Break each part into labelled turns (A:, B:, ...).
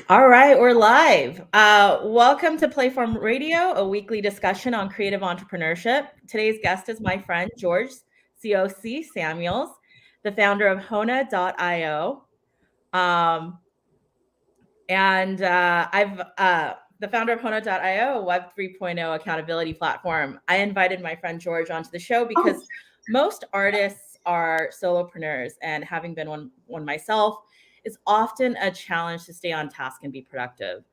A: All right, we're live. Welcome to Playform Radio, a weekly discussion on creative entrepreneurship. Today's guest is my friend, George Siosi Samuels, the founder of Hona.io. Um, and I've the founder of Hona.io, a Web 3.0 accountability platform. I invited my friend George onto the show because most artists are solopreneurs, and having been one myself, it's often a challenge to stay on task and be productive.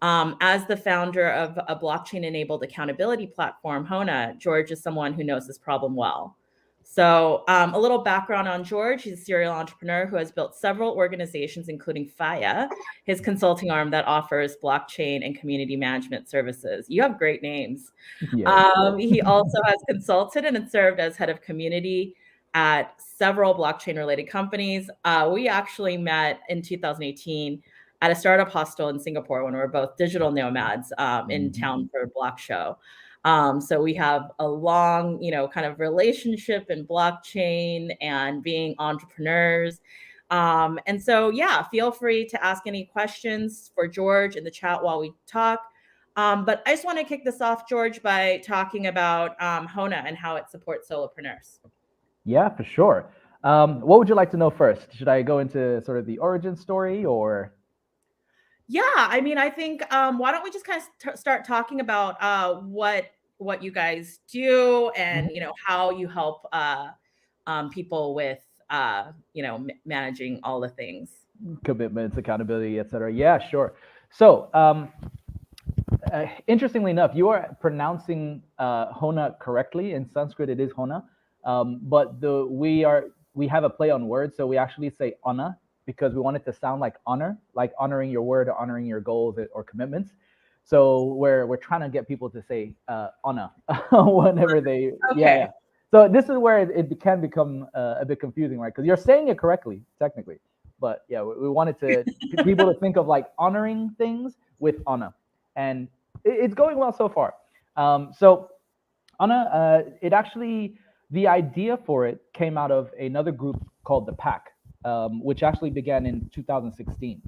A: As the founder of a blockchain-enabled accountability platform, Hona, George is someone who knows this problem well. So a little background on George. He's a serial entrepreneur who has built several organizations, including Faya, his consulting arm that offers blockchain and community management services. You have great names.
B: Yeah.
A: He also has consulted and served as head of community at several blockchain-related companies. We actually met in 2018 at a startup hostel in Singapore when we were both digital nomads in town for a block show. So we have a long, kind of relationship in blockchain and being entrepreneurs. And so, yeah, feel free to ask any questions for George in the chat while we talk. But I just want to kick this off, George, by talking about Hona and how it supports solopreneurs.
B: Yeah, for sure. What would you like to know first? Should I go into sort of the origin story or?
A: Yeah, I mean, I think why don't we just kind of start talking about what you guys do and how you help people with managing all the things.
B: Commitments, accountability, etc. Yeah, sure. So, interestingly enough, you are pronouncing Hona correctly. In Sanskrit, it is Hona, but we have a play on words, so we actually say Hona because we want it to sound like honor, like honoring your word or honoring your goals or commitments. So we're trying to get people to say Hona whenever they yeah. So this is where it can become a bit confusing, right? Because you're saying it correctly technically, but yeah, we wanted to people to think of like honoring things with honor, and it's going well so far. So Anna, it actually, the idea for it came out of another group called the Pack, which actually began in 2016.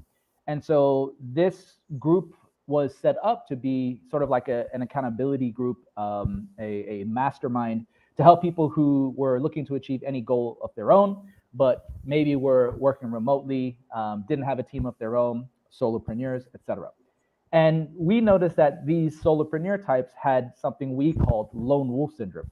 B: And so this group was set up to be sort of like an accountability group, a mastermind to help people who were looking to achieve any goal of their own, but maybe were working remotely, didn't have a team of their own, solopreneurs, etc. And we noticed that these solopreneur types had something we called lone wolf syndrome,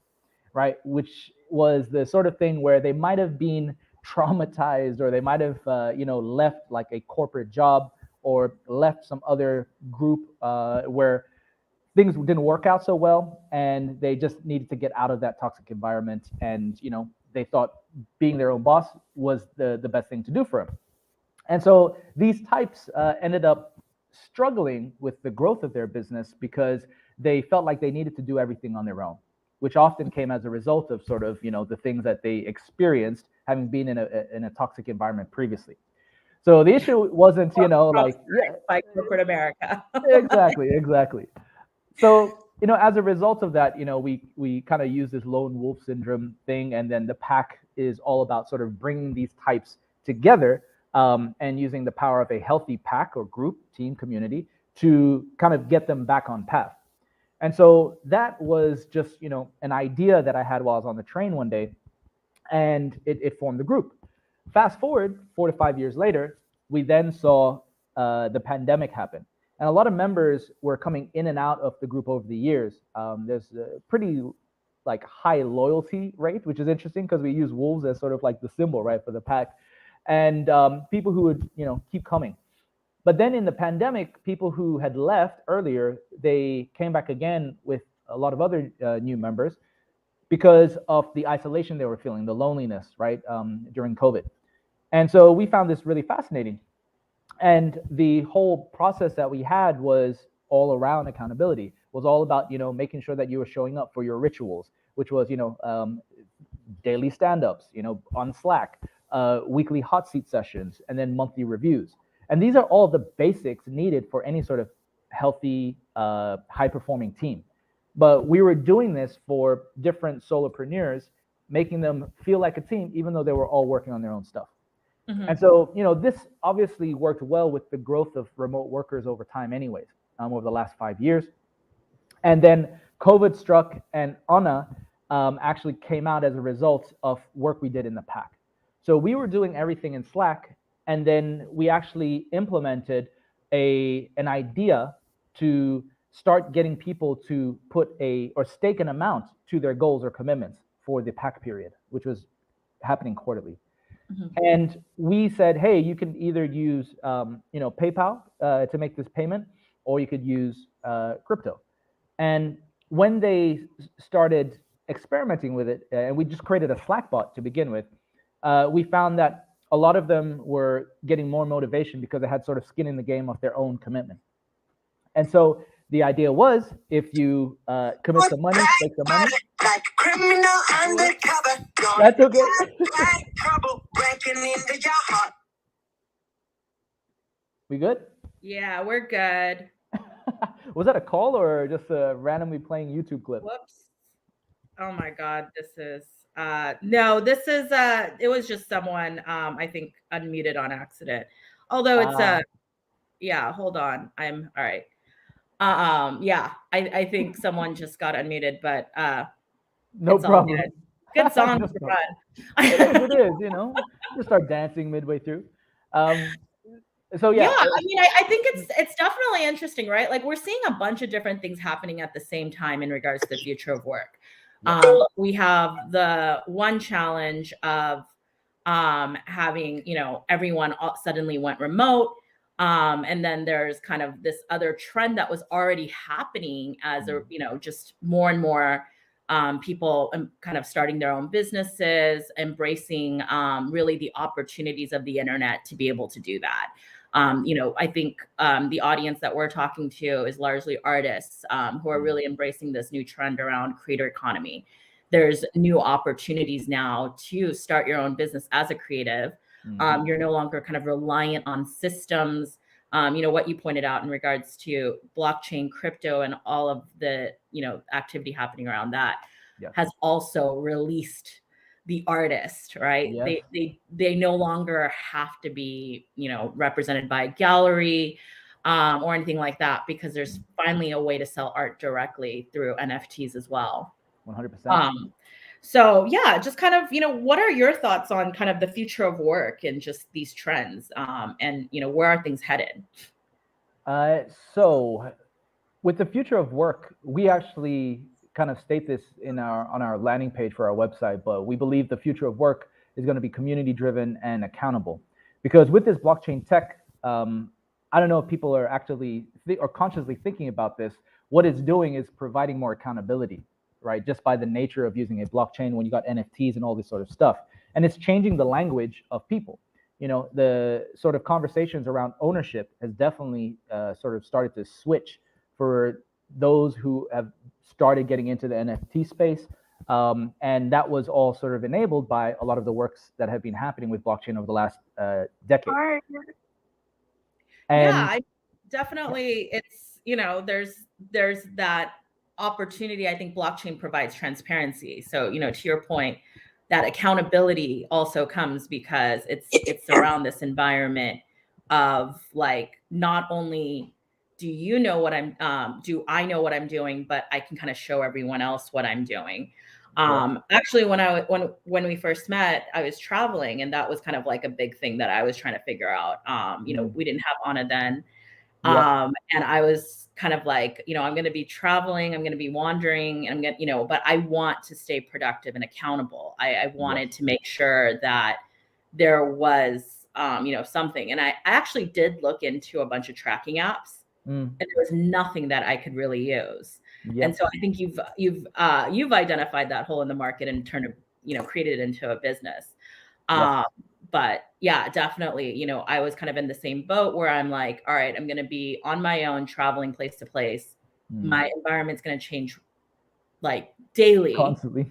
B: right? Which was the sort of thing where they might have been traumatized or they might have, left like a corporate job or left some other group where things didn't work out so well and they just needed to get out of that toxic environment. And, they thought being their own boss was the best thing to do for them. And so these types ended up struggling with the growth of their business because they felt like they needed to do everything on their own, which often came as a result of sort of, the things that they experienced having been in a toxic environment previously. So the issue wasn't,
A: by corporate America.
B: exactly. So, as a result of that, we kind of use this lone wolf syndrome thing, and then the Pack is all about sort of bringing these types together and using the power of a healthy pack or group, team, community to kind of get them back on path. And so that was just, an idea that I had while I was on the train one day, and it formed the group. Fast forward 4 to 5 years later, we then saw the pandemic happen. And a lot of members were coming in and out of the group over the years. There's a pretty like high loyalty rate, which is interesting because we use wolves as sort of like the symbol, right, for the pack. And people who would, keep coming. But then in the pandemic, people who had left earlier, they came back again with a lot of other new members because of the isolation they were feeling, the loneliness, right, during COVID. And so we found this really fascinating. And the whole process that we had was all around accountability, was all about, making sure that you were showing up for your rituals, which was, daily stand-ups, on Slack, weekly hot seat sessions, and then monthly reviews. And these are all the basics needed for any sort of healthy, high-performing team. But we were doing this for different solopreneurs, making them feel like a team, even though they were all working on their own stuff.
A: Mhm.
B: And so, this obviously worked well with the growth of remote workers over time, anyways, over the last 5 years. And then COVID struck, and Hona actually came out as a result of work we did in the pack. So we were doing everything in Slack, and then we actually implemented an idea to start getting people to put or stake an amount to their goals or commitments for the pack period, which was happening quarterly.
A: Mhm.
B: And we said, hey, you can either use PayPal to make this payment, or you could use crypto. And when they started experimenting with it, and we just created a Slack bot to begin with, we found that a lot of them were getting more motivation because they had sort of skin in the game of their own commitment. And so the idea was, if you commit some money, take some money.
C: Like criminal undercover.
B: That's okay. We good?
A: Yeah, we're good.
B: Was that a call or just randomly playing YouTube clip?
A: Whoops. Oh my God, this is no, this is it was just someone I think unmuted on accident. Although it's yeah, hold on. I'm all right. Yeah, I think someone just got unmuted, but
B: no
A: it's all
B: problem.
A: good song
B: Just
A: for
B: fun.
A: fun.
B: It is, just start dancing midway through. So yeah,
A: I mean, I think it's definitely interesting, right? Like we're seeing a bunch of different things happening at the same time in regards to the future of work. We have the one challenge of having, everyone suddenly went remote. And then there's kind of this other trend that was already happening as just more and more people kind of starting their own businesses, embracing really the opportunities of the internet to be able to do that. I think the audience that we're talking to is largely artists who are really embracing this new trend around creator economy. There's new opportunities now to start your own business as a creative. You're no longer kind of reliant on systems. What you pointed out in regards to blockchain, crypto, and all of the, activity happening around that has also released the artist, right?
B: Yes.
A: They no longer have to be, represented by a gallery or anything like that, because there's finally a way to sell art directly through NFTs as well.
B: 100%.
A: So yeah, just kind of, what are your thoughts on kind of the future of work and just these trends and, where are things headed?
B: So with the future of work, we actually kind of state this on our landing page for our website, but we believe the future of work is going to be community driven and accountable, because with this blockchain tech, I don't know if people are actually or consciously thinking about this. What it's doing is providing more accountability, right? Just by the nature of using a blockchain when you got NFTs and all this sort of stuff. And it's changing the language of people. The sort of conversations around ownership has definitely sort of started to switch for those who have started getting into the NFT space. And that was all sort of enabled by a lot of the works that have been happening with blockchain over the last decade.
A: And yeah, definitely it's, there's that opportunity. I think blockchain provides transparency. So, to your point, that accountability also comes because it's around this environment of like, not only do you know what do I know what I'm doing, but I can kind of show everyone else what I'm doing. Actually, when we first met, I was traveling, and that was kind of like a big thing that I was trying to figure out. We didn't have Hona then. And I was kind of like, I'm going to be traveling, I'm going to be wandering, and I'm going to, but I want to stay productive and accountable. I wanted to make sure that there was, something. And I actually did look into a bunch of tracking apps, and there was nothing that I could really use. And so I think you've identified that hole in the market and turned it, created it into a business. But yeah, definitely, I was kind of in the same boat where I'm like, all right, I'm going to be on my own, traveling place to place. My environment's going to change like daily.
B: Constantly.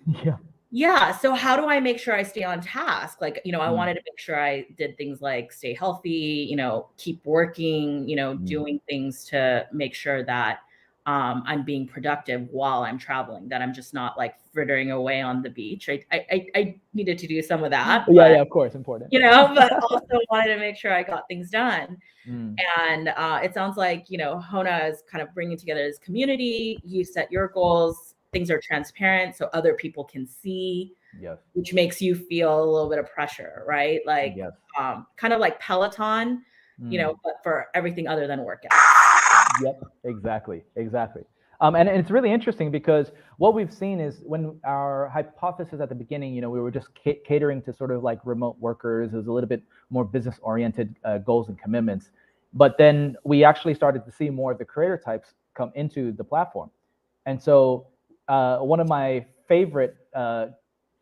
A: Yeah. So how do I make sure I stay on task? Like, I wanted to make sure I did things like stay healthy, keep working, doing things to make sure that I'm being productive while I'm traveling, that I'm just not like frittering away on the beach. I needed to do some of that,
B: Yeah, of course, important.
A: but also wanted to make sure I got things done. And it sounds like, Hona is kind of bringing together this community. You set your goals, things are transparent so other people can see,
B: Yes.
A: which makes you feel a little bit of pressure, right? Like,
B: Yes.
A: kind of like Peloton, but for everything other than workout.
B: Yep, exactly. And it's really interesting because what we've seen is when our hypothesis at the beginning, we were just catering to sort of like remote workers. It was a little bit more business-oriented goals and commitments. But then we actually started to see more of the creator types come into the platform. And so one of my favorite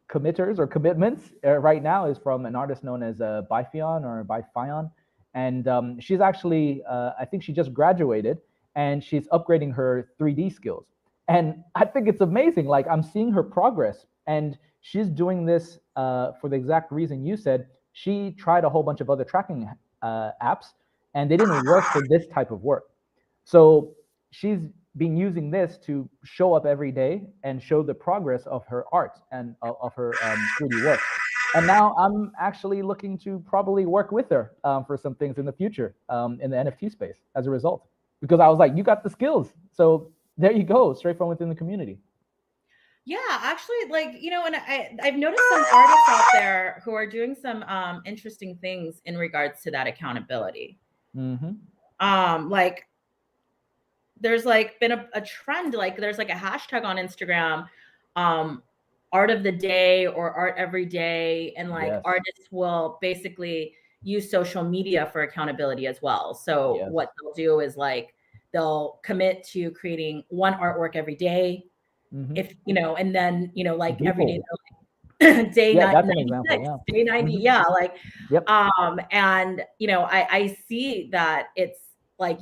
B: committers or commitments right now is from an artist known as Baifion. And she's actually, I think she just graduated, and she's upgrading her 3D skills. And I think it's amazing. Like, I'm seeing her progress, and she's doing this for the exact reason you said. She tried a whole bunch of other tracking apps, and they didn't work for this type of work. So she's been using this to show up every day and show the progress of her art and of her 3D work. And now I'm actually looking to probably work with her for some things in the future in the NFT space as a result, because I was like, you got the skills. So there you go, straight from within the community.
A: Yeah, actually, and I've noticed some artists out there who are doing some interesting things in regards to that accountability. Like, there's like been a trend, like there's like a hashtag on Instagram, art of the day or art every day. And like,
B: Yes.
A: artists will basically use social media for accountability as well. So
B: Yes.
A: what they'll do is like, they'll commit to creating one artwork every day. If, and then, like every day, like, day 96, day 90. Yeah. Like,
B: Yep.
A: and, I see that it's like,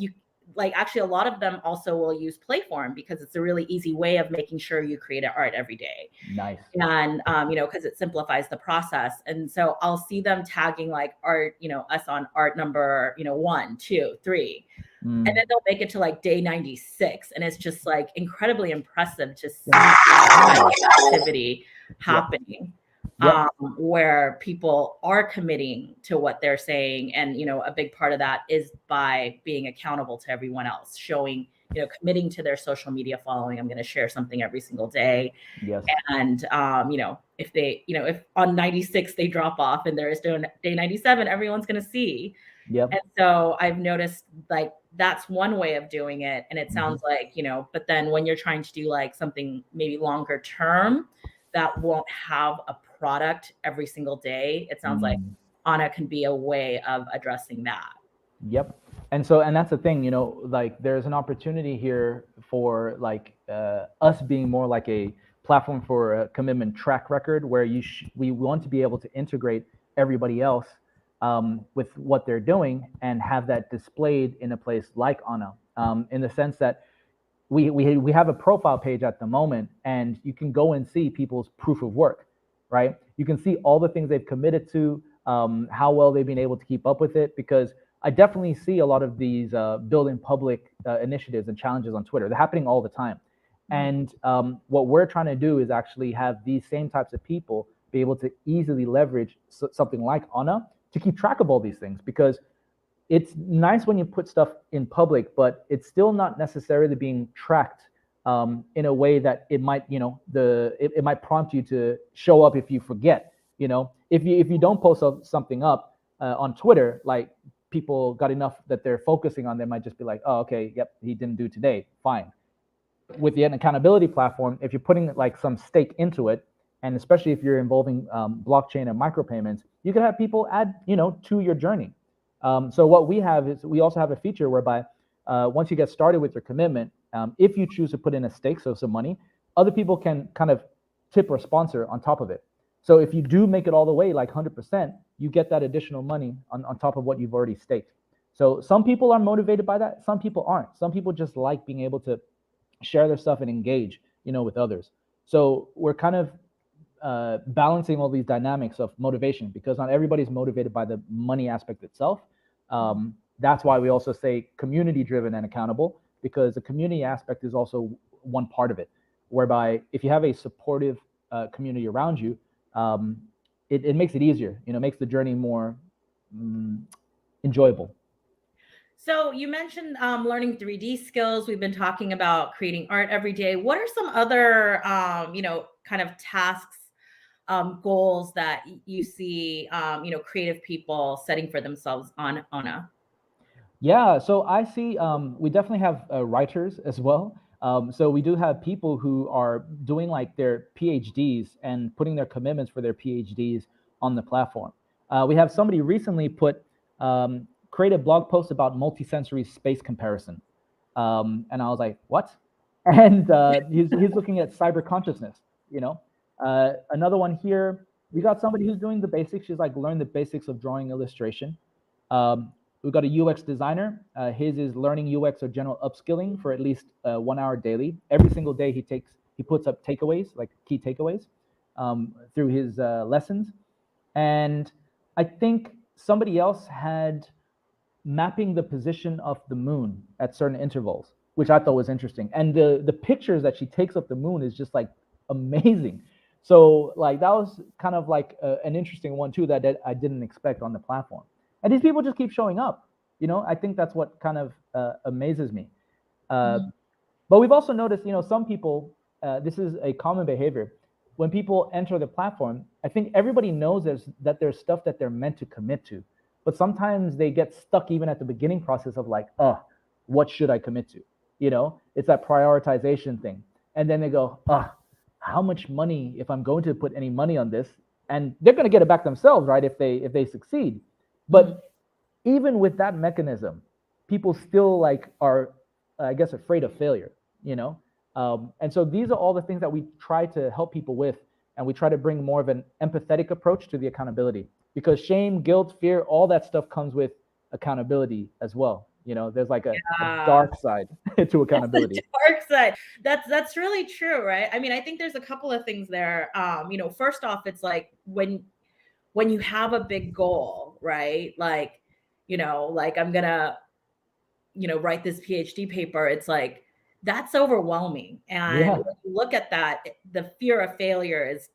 A: actually a lot of them also will use Playform because it's a really easy way of making sure you create art every day.
B: Nice.
A: And, because it simplifies the process. And so I'll see them tagging like art, us on art number, 1, 2, 3. And then they'll make it to like day 96. And it's just like incredibly impressive to see activity happening. Where people are committing to what they're saying. And, a big part of that is by being accountable to everyone else, showing, committing to their social media following. I'm going to share something every single day.
B: Yes.
A: And, if they, if on 96 they drop off and there is day 97, everyone's going to see.
B: Yep.
A: And so I've noticed like that's one way of doing it. And it sounds like, but then when you're trying to do like something maybe longer term that won't have a product every single day, it sounds like Hona can be a way of addressing that.
B: Yep. And that's the thing, like there's an opportunity here for like us being more like a platform for a commitment track record where we want to be able to integrate everybody else with what they're doing and have that displayed in a place like Hona, in the sense that we have a profile page at the moment, and you can go and see people's proof of work, right? You can see all the things they've committed to, how well they've been able to keep up with it, because I definitely see a lot of these building public initiatives and challenges on Twitter. They're happening all the time. And what we're trying to do is actually have these same types of people be able to easily leverage something like Hona to keep track of all these things, because it's nice when you put stuff in public, but it's still not necessarily being tracked in a way that it might, it might prompt you to show up if you forget. If you don't post something up on Twitter, like people got enough that they're focusing on, they might just be like, oh, okay, yep, he didn't do today, fine. With an accountability platform, if you're putting like some stake into it, and especially if you're involving blockchain and micropayments, you can have people add, to your journey. So what we have is we also have a feature whereby once you get started with your commitment, if you choose to put in a stake, so some money, other people can kind of tip or sponsor on top of it. So if you do make it all the way, like 100%, you get that additional money on top of what you've already staked. So some people are motivated by that. Some people aren't. Some people just like being able to share their stuff and engage, with others. So we're kind of balancing all these dynamics of motivation, because not everybody's motivated by the money aspect itself. That's why we also say community driven and accountable, because the community aspect is also one part of it, whereby if you have a supportive community around you, it makes it easier, makes the journey more enjoyable.
A: So you mentioned learning 3D skills. We've been talking about creating art every day. What are some other, kind of tasks, goals that you see, creative people setting for themselves on Hona?
B: Yeah, so I see we definitely have writers as well. So we do have people who are doing like their PhDs and putting their commitments for their PhDs on the platform. We have somebody recently create a blog post about multisensory space comparison. And I was like, what? And he's looking at cyber consciousness, Another one here, we got somebody who's doing the basics. She's like, learn the basics of drawing illustration. We've got a UX designer. His is learning UX or general upskilling for at least 1 hour daily. Every single day he puts up takeaways, like key takeaways, through his lessons. And I think somebody else had mapping the position of the moon at certain intervals, which I thought was interesting. And the pictures that she takes of the moon is just like amazing. So like that was kind of like an interesting one too that I didn't expect on the platform. And these people just keep showing up. I think that's what kind of amazes me. But we've also noticed, some people, this is a common behavior. When people enter the platform, I think everybody knows that there's stuff that they're meant to commit to. But sometimes they get stuck even at the beginning process of like, what should I commit to? It's that prioritization thing. And then they go, how much money, if I'm going to put any money on this? And they're going to get it back themselves, right? If they succeed. But even with that mechanism, people still like are, I guess, afraid of failure, And so these are all the things that we try to help people with. And we try to bring more of an empathetic approach to the accountability, because shame, guilt, fear, all that stuff comes with accountability as well. There's like a dark side to accountability.
A: Dark side. That's really true, right? I mean, I think there's a couple of things there. First off, it's like when you have a big goal, right? Like, like I'm gonna, write this PhD paper. It's like, that's overwhelming. And when you look at that, the fear of failure is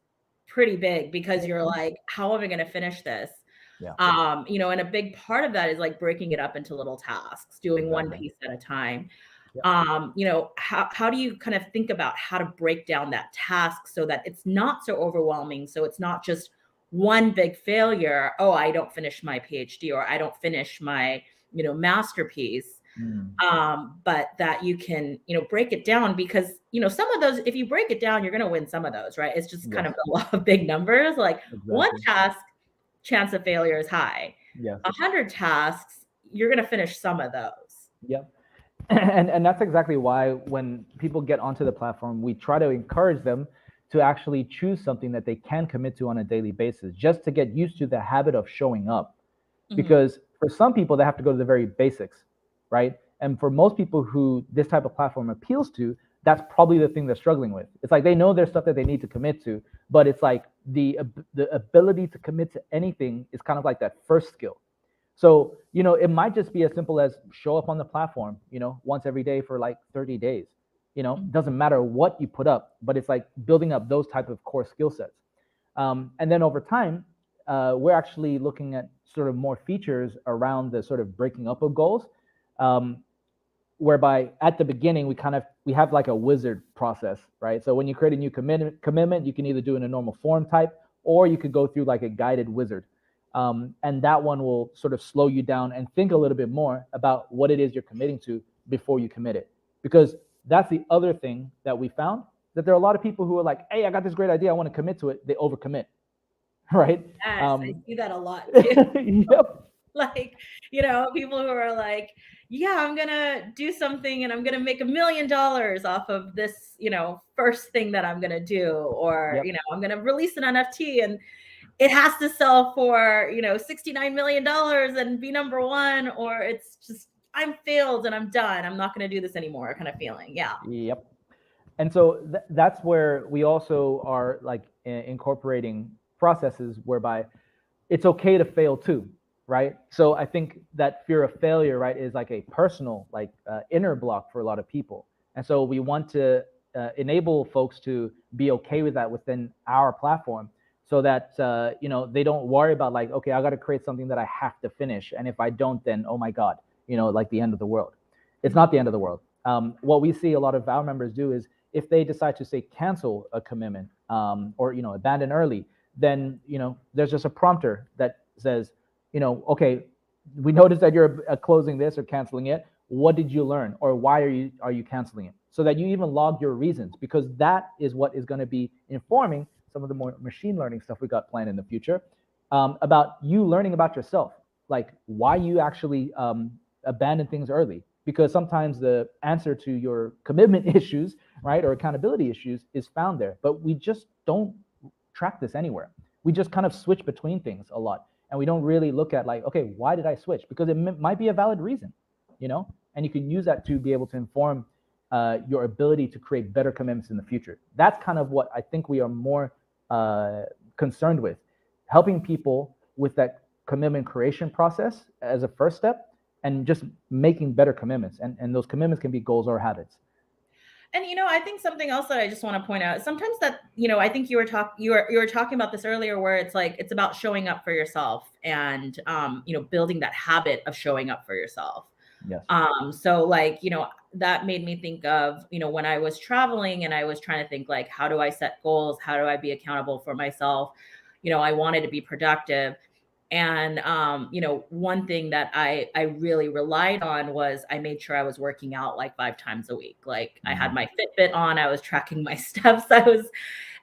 A: pretty big, because you're like, how am I going to finish this?
B: Yeah.
A: And a big part of that is like breaking it up into little tasks, doing one piece at a time. Yeah. How do you kind of think about how to break down that task so that it's not so overwhelming? So it's not just one big failure. Oh, I don't finish my PhD, or I don't finish my, masterpiece. But that you can, break it down, because, some of those, if you break it down, you're going to win some of those, right? It's just kind of a lot of big numbers. Like one task, chance of failure is high. 100 tasks, you're going to finish some of those.
B: Yep. And that's exactly why when people get onto the platform, we try to encourage them to actually choose something that they can commit to on a daily basis, just to get used to the habit of showing up. Because for some people, they have to go to the very basics, right? And for most people who this type of platform appeals to, that's probably the thing they're struggling with. It's like they know there's stuff that they need to commit to, but it's like the ability to commit to anything is kind of like that first skill. So, it might just be as simple as show up on the platform, once every day for like 30 days. Doesn't matter what you put up, but it's like building up those type of core skill sets. And then over time, we're actually looking at sort of more features around the sort of breaking up of goals, whereby at the beginning we have like a wizard process, right? So when you create a new commitment, you can either do it in a normal form type, or you could go through like a guided wizard. And that one will sort of slow you down and think a little bit more about what it is you're committing to before you commit it. Because that's the other thing that we found, that there are a lot of people who are like, hey, I got this great idea, I want to commit to it. They overcommit, right?
A: Yes, I see that a lot too.
B: Yep.
A: Like, people who are like, yeah, I'm going to do something and I'm going to make $1 million off of this, first thing that I'm going to do, or, I'm going to release an NFT and it has to sell for, $69 million and be number one, or it's just, I'm failed and I'm done. I'm not going to do this anymore kind of feeling. Yeah.
B: Yep. And so that's where we also are like incorporating processes whereby it's okay to fail too. right? So I think that fear of failure, right, is like a personal, like inner block for a lot of people. And so we want to enable folks to be okay with that within our platform, so that they don't worry about like, okay, I got to create something that I have to finish, and if I don't, then oh my god, like the end of the world. It's not the end of the world. What we see a lot of our members do is, if they decide to say cancel a commitment, or abandon early, then there's just a prompter that says, okay, we noticed that you're closing this or canceling it. What did you learn, or why are you canceling it? So that you even log your reasons, because that is what is going to be informing some of the more machine learning stuff we got planned in the future, about you learning about yourself, like why you actually abandon things early. Because sometimes the answer to your commitment issues, right, or accountability issues is found there, but we just don't track this anywhere. We just kind of switch between things a lot, and we don't really look at like, okay, why did I switch? Because it might be a valid reason, and you can use that to be able to inform your ability to create better commitments in the future. That's kind of what I think we are more concerned with, helping people with that commitment creation process as a first step, and just making better commitments. And those commitments can be goals or habits.
A: And I think something else that I just want to point out, sometimes that I think you were talking about this earlier, where it's like it's about showing up for yourself, and building that habit of showing up for yourself.
B: Yes.
A: So like that made me think of when I was traveling and I was trying to think like, how do I set goals? How do I be accountable for myself? I wanted to be productive. And, one thing that I really relied on was I made sure I was working out like 5 times a week. Like I had my Fitbit on, I was tracking my steps.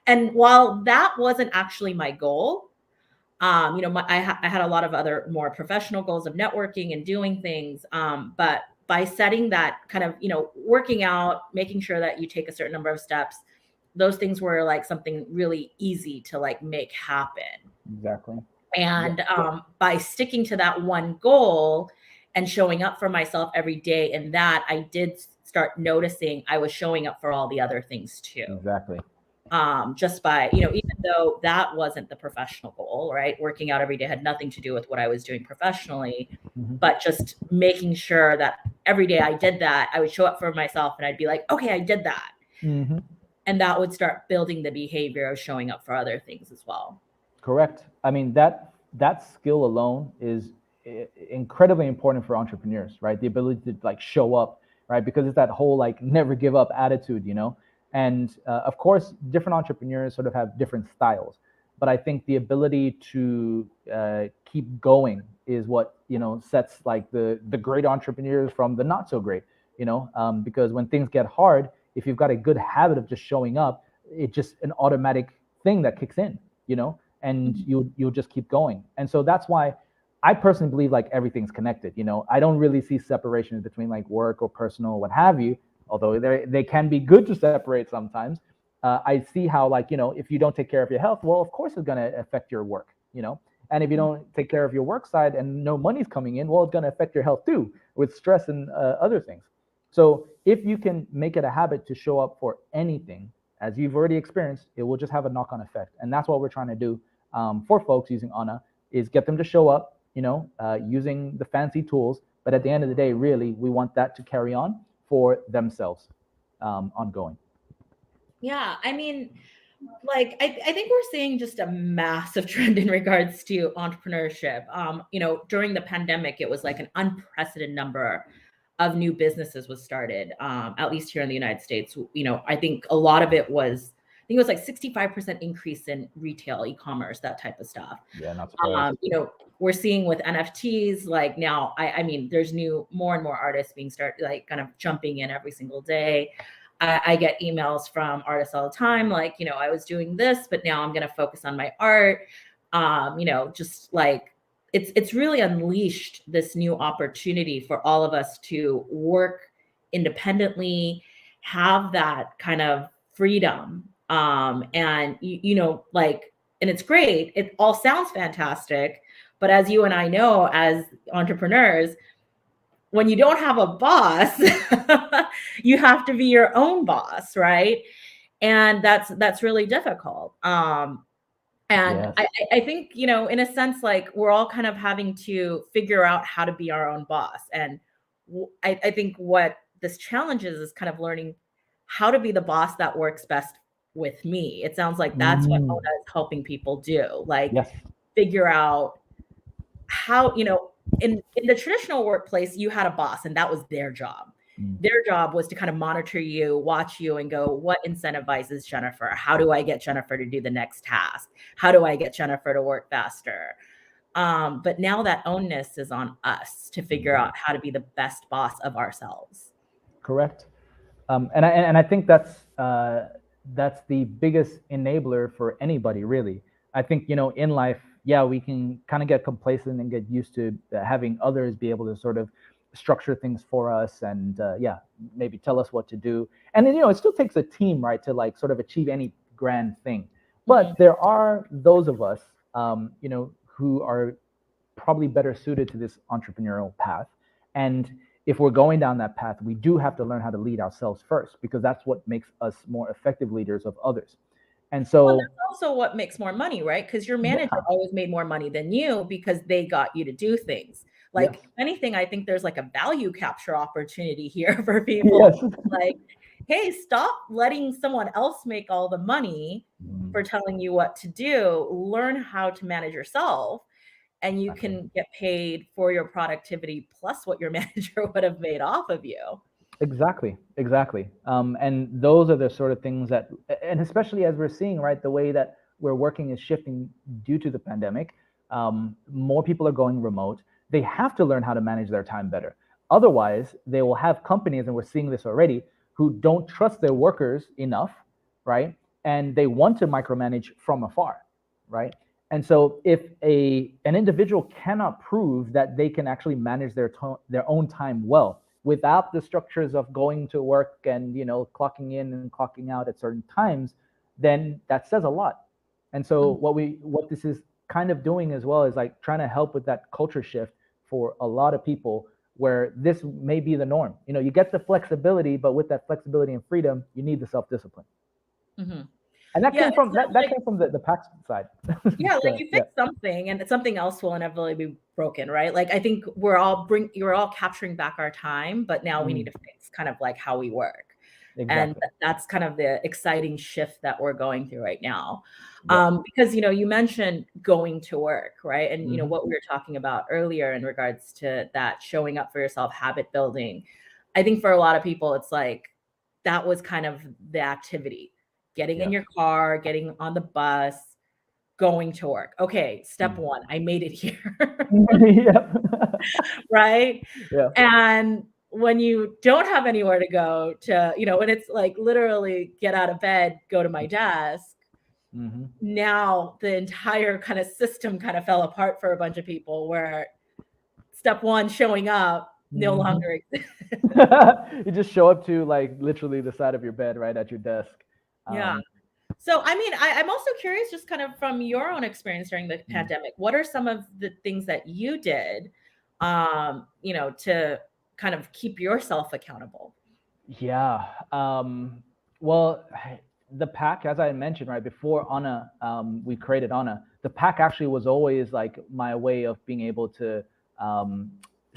A: And while that wasn't actually my goal, I had a lot of other more professional goals of networking and doing things. But by setting that kind of, working out, making sure that you take a certain number of steps, those things were like something really easy to like make happen.
B: Exactly.
A: And by sticking to that one goal and showing up for myself every day, and that I did start noticing I was showing up for all the other things too.
B: Exactly.
A: Just by, even though that wasn't the professional goal, right? Working out every day had nothing to do with what I was doing professionally, but just making sure that every day I did that, I would show up for myself and I'd be like, okay, I did that. And that would start building the behavior of showing up for other things as well.
B: Correct. I mean, that skill alone is incredibly important for entrepreneurs, right? The ability to like show up, right? Because it's that whole like never give up attitude, And of course, different entrepreneurs sort of have different styles, but I think the ability to keep going is what sets like the great entrepreneurs from the not so great, because when things get hard, if you've got a good habit of just showing up, it's just an automatic thing that kicks in, and you'll just keep going. And so that's why I personally believe like everything's connected. I don't really see separations between like work or personal or what have you, although they can be good to separate sometimes. I see how like, if you don't take care of your health, well, of course it's going to affect your work, and if you don't take care of your work side and no money's coming in, well, it's going to affect your health too, with stress and other things. So if you can make it a habit to show up for anything, as you've already experienced, it will just have a knock-on effect. And that's what we're trying to do for folks using Hona, is get them to show up, using the fancy tools. But at the end of the day, really, we want that to carry on for themselves, ongoing.
A: Yeah, I mean, like, I think we're seeing just a massive trend in regards to entrepreneurship. During the pandemic, it was like an unprecedented number of new businesses was started, at least here in the United States. I think a lot of it was, I think it was like 65% increase in retail, e-commerce, that type of stuff.
B: Yeah, not surprised.
A: We're seeing with NFTs, like now, I mean, there's more and more artists being started, like kind of jumping in every single day. I get emails from artists all the time, like, I was doing this, but now I'm going to focus on my art. Just like, it's really unleashed this new opportunity for all of us to work independently, have that kind of freedom. And and it's great. It all sounds fantastic. But as you and I know, as entrepreneurs, when you don't have a boss, you have to be your own boss, right? And that's really difficult. And
B: Yes.
A: I think, in a sense, like we're all kind of having to figure out how to be our own boss. And I think what this challenge is kind of learning how to be the boss that works best with me. It sounds like that's what
B: Mm.
A: Ona is helping people do. Like
B: Yes.
A: figure out how, in the traditional workplace, you had a boss and that was their job.
B: Mm.
A: Their job was to kind of monitor you, watch you, and go, what incentivizes Jennifer? How do I get Jennifer to do the next task? How do I get Jennifer to work faster? But now that onus is on us to figure out how to be the best boss of ourselves.
B: Correct. And I think that's the biggest enabler for anybody, really. I think, in life, yeah, we can kind of get complacent and get used to having others be able to sort of structure things for us and yeah, maybe tell us what to do. And then, it still takes a team, right, to like sort of achieve any grand thing. But there are those of us, who are probably better suited to this entrepreneurial path. And if we're going down that path, we do have to learn how to lead ourselves first, because that's what makes us more effective leaders of others. And
A: Well,
B: so,
A: that's also what makes more money, right? Because your
B: yeah,
A: manager always made more money than you because they got you to do things. Like,
B: yes,
A: if anything, I think there's like a value capture opportunity here for people.
B: yes,
A: Like, hey, stop letting someone else make all the money for telling you what to do. Learn how to manage yourself, and you
B: exactly.
A: can get paid for your productivity plus what your manager would have made off of you.
B: Exactly. And those are the sort of things that, and especially as we're seeing, right, the way that we're working is shifting due to the pandemic. More people are going remote. They have to learn how to manage their time better. Otherwise, they will have companies, and we're seeing this already, who don't trust their workers enough, right? And they want to micromanage from afar, right? And so, if an individual cannot prove that they can actually manage their own time well, without the structures of going to work and clocking in and clocking out at certain times, then that says a lot. And so what this is kind of doing as well is like trying to help with that culture shift for a lot of people, where this may be the norm. You get the flexibility, but with that flexibility and freedom, you need the self-discipline.
A: Mm-hmm.
B: And that
A: Yeah,
B: came from that
A: like,
B: came from the PAX side.
A: yeah, like
B: So,
A: you
B: yeah.
A: fix something and something else will inevitably be broken, right? Like I think you're all capturing back our time, but now we need to fix kind of like how we work. And
B: Exactly.
A: that's kind of the exciting shift that we're going through right now.
B: Yep.
A: Because you mentioned going to work, right? And
B: Mhm.
A: what we were talking about earlier in regards to that showing up for yourself, habit building. I think for a lot of people, it's like that was kind of the activity. Getting in
B: Yes.
A: your car, getting on the bus, going to work. Okay, step
B: Mm.
A: 1, I made it here.
B: Yep.
A: Right?
B: Yeah.
A: And when you don't have anywhere to go to, when it's like literally get out of bed, go to my desk,
B: Hmm.
A: now the entire kind of system kind of fell apart for a bunch of people where step 1, showing up, no
B: Hmm.
A: longer exists.
B: You just show up to like literally the side of your bed, right at your desk.
A: Yeah.
B: Um,
A: So, I mean, I'm also curious, just kind of from your own experience during the
B: mm,
A: pandemic, what are some of the things that you did, to kind of keep yourself accountable?
B: yeah. Well, the pack, as I mentioned, right before Anna, we created Anna. The pack actually was always like my way of being able to um,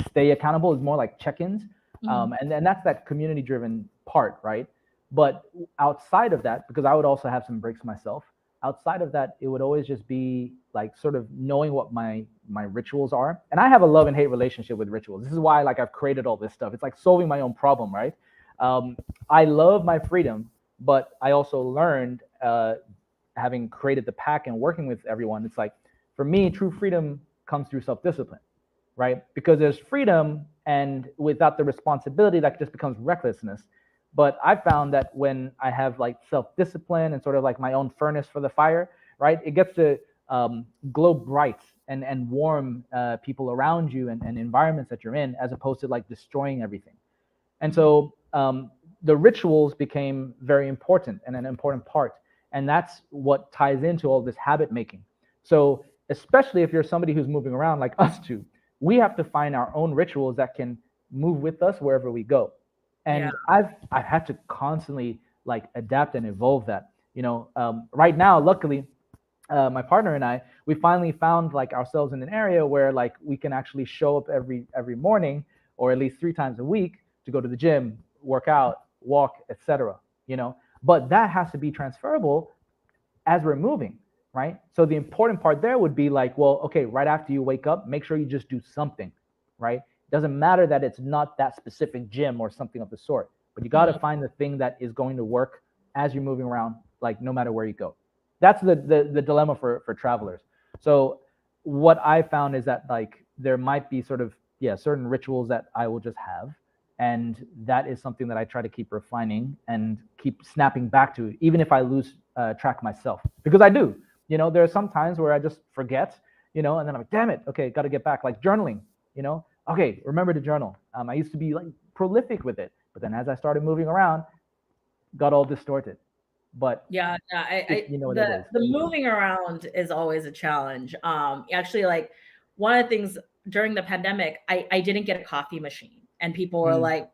B: stay accountable. Is more like check-ins,
A: Mhm.
B: and that's that community-driven part, right? But outside of that, because I would also have some breaks myself. Outside of that, it would always just be like sort of knowing what my rituals are. And I have a love and hate relationship with rituals. This is why like I've created all this stuff. It's like solving my own problem, right? Um, I love my freedom, but I also learned, having created the pack and working with everyone. It's like for me, true freedom comes through self-discipline, right? Because there's freedom, and without the responsibility, that just becomes recklessness. But I found that when I have like self-discipline and sort of like my own furnace for the fire, right, it gets to glow bright and warm people around you and environments that you're in, as opposed to like destroying everything. And
A: Mhm.
B: so the rituals became very important and an important part. And that's what ties into all this habit making. So, especially if you're somebody who's moving around like us two, we have to find our own rituals that can move with us wherever we go.
A: Yeah.
B: And I've had to constantly like adapt and evolve that. Right now, luckily, my partner and I, we finally found like ourselves in an area where like we can actually show up every morning, or at least 3 times a week, to go to the gym, work out, walk, etc. But that has to be transferable as we're moving, right? So the important part there would be like, well, okay, right after you wake up, make sure you just do something, right? It doesn't matter that it's not that specific gym or something of the sort, but you got to find the thing that is going to work as you're moving around, like no matter where you go. That's the dilemma for travelers. So what I found is that like there might be sort of certain rituals that I will just have, and that is something that I try to keep refining and keep snapping back to, even if I lose track myself, because I do. There are some times where I just forget, and then I'm like, damn it, okay, got to get back. Like journaling, okay, remember to journal. I used to be like prolific with it, but then as I started moving around, got all distorted. But
A: the moving around is always a challenge. Actually, like one of the things during the pandemic, I didn't get a coffee machine, and people were like,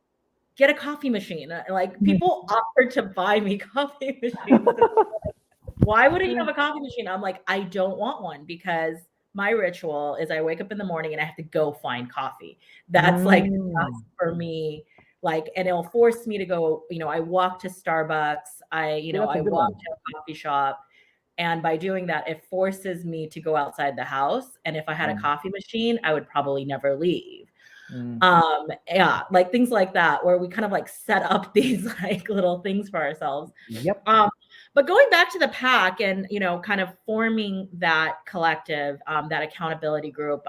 A: get a coffee machine. Like people offered to buy me coffee machines. Why wouldn't you have a coffee machine? I'm like, I don't want one, because my ritual is I wake up in the morning and I have to go find coffee. That's like for me. Like, and it'll force me to go, I walk to Starbucks. I walk to a coffee shop. And by doing that, it forces me to go outside the house. And if I had a coffee machine, I would probably never leave. Like things like that, where we kind of like set up these like little things for ourselves.
B: Yep.
A: But going back to the pack and, kind of forming that collective, that accountability group.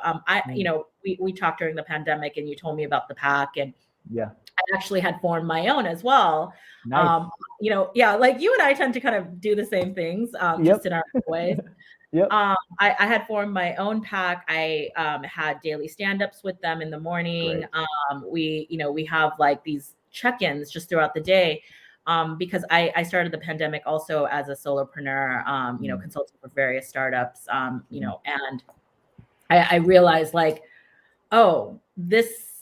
A: We talked during the pandemic, and you told me about the pack, and I actually had formed my own as well.
B: Nice.
A: Like you and I tend to kind of do the same things, just in our ways.
B: Yep.
A: I had formed my own pack. I had daily stand-ups with them in the morning. We have like these check-ins just throughout the day, because I started the pandemic also as a solopreneur, consulting for various startups, and I realized like, oh, this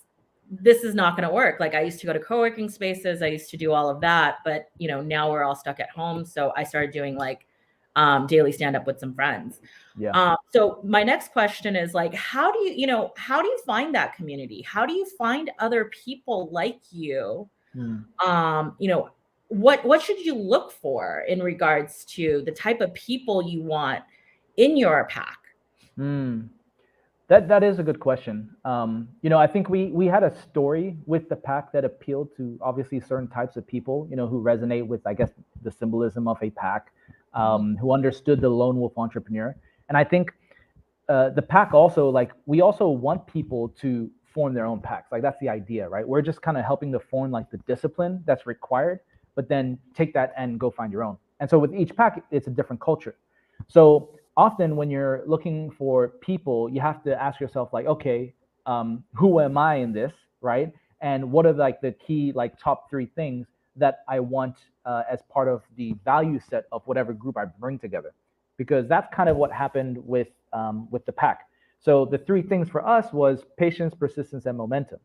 A: is not going to work. Like I used to go to co-working spaces. I used to do all of that, but now we're all stuck at home. So I started doing like daily stand up with some friends. So my next question is like, how do you find that community? How do you find other people like you? What should you look for in regards to the type of people you want in your pack?
B: That is a good question. I think we had a story with the pack that appealed to obviously certain types of people, who resonate with, I guess, the symbolism of a pack, who understood the lone wolf entrepreneur. And I think the pack also, like, we also want people to form their own packs. Like that's the idea, right? We're just kind of helping to form like the discipline that's required, but then take that and go find your own. And so with each pack, it's a different culture. So often when you're looking for people, you have to ask yourself like, okay, who am I in this, right? And what are like the key like top 3 things that I want as part of the value set of whatever group I bring together? Because that's kind of what happened with the pack. So the 3 things for us was patience, persistence, and momentum.